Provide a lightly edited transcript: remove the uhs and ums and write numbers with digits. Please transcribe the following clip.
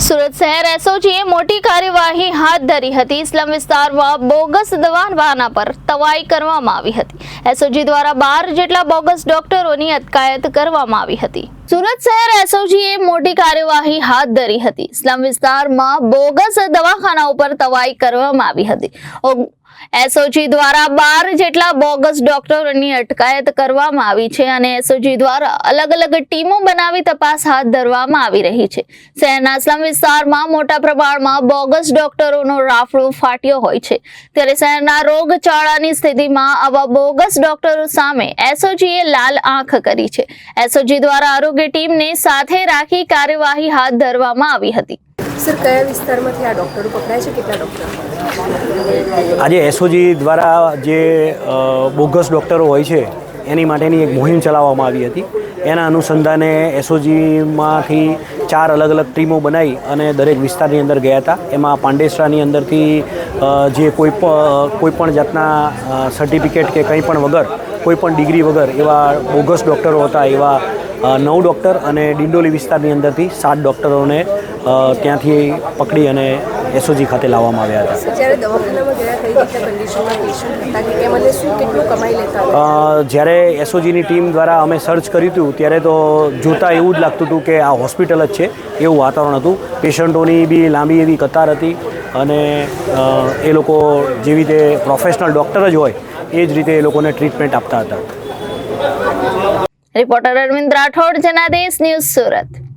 સુરત શહેર એસઓજીએ મોટી કાર્યવાહી હાથ ધરી હતી। ઇસ્લામ વિસ્તારમાં બોગસ દવાખાના પર તવાઈ કરવામાં આવી હતી। એસઓજી દ્વારા 12 જેટલા બોગસ ડોક્ટરોની અટકાયત કરવામાં આવી હતી। સુરત શહેર એસઓજીએ મોટી કાર્યવાહી હાથ ધરી હતી। ઇસ્લામ વિસ્તારમાં બોગસ દવાખાના ઉપર તવાઈ કરવામાં આવી હતી। એસઓજી દ્વારા 12 જેટલા બોગસ ડોક્ટરોની અટકાયત કરવામાં આવી છે અને એસઓજી દ્વારા અલગ અલગ ટીમો બનાવી તપાસ હાથ ધરવામાં આવી રહી છે। શહેરના ઇસ્લામ વિસ્તારમાં મોટા પ્રમાણમાં બોગસ ડોક્ટરોનો રાફડો ફાટ્યો હોય છે, ત્યારે શહેરના રોગચાળાની સ્થિતિમાં આવા બોગસ ડોક્ટરો સામે એસઓજીએ લાલ આંખ કરી છે। એસઓજી દ્વારા આરોગ્ય ટીમને સાથે રાખી કાર્યવાહી હાથ ધરવામાં આવી હતી। સર, કયા વિસ્તારમાંથી આ ડૉક્ટરો પકડાય છે? કેટલા ડૉક્ટર? આજે એસઓજી દ્વારા જે બોગસ ડૉક્ટરો હોય છે એની માટેની એક મુહિમ ચલાવવામાં આવી હતી। એના અનુસંધાને એસઓજીમાંથી 4 અલગ અલગ ટીમો બનાવી અને દરેક વિસ્તારની અંદર ગયા હતા। એમાં પાંડેસરાની અંદરથી જે કોઈ પણ જાતના સર્ટિફિકેટ કે કંઈ પણ વગર, કોઈ પણ ડિગ્રી વગર એવા બોગસ ડૉક્ટરો હતા, એવા 9 ડૉક્ટર અને ડિંડોલી વિસ્તારની અંદરથી 7 ડૉક્ટરોને ત્યાંથી પકડી અને એસઓજી ખાતે લાવવામાં આવ્યા હતા। જ્યારે દવાખાનામાં ગયા કઈ રીતના કન્ડિશનમાં પેશન્ટ હતા કે કેમ અને શું કેટલું કમાઈ લેતા હતા? જ્યારે એસઓજીની ટીમ દ્વારા અમે સર્ચ કર્યું હતું ત્યારે તો જોતાં એવું જ લાગતું હતું કે આ હોસ્પિટલ જ છે એવું વાતાવરણ હતું। પેશન્ટોની બી લાંબી એવી કતાર હતી અને એ લોકો જેવી રીતે પ્રોફેશનલ ડૉક્ટર જ હોય એ જ રીતે એ લોકોને ટ્રીટમેન્ટ આપતા હતા। Reporter Arvind Rathod, Janadesh news, Surat.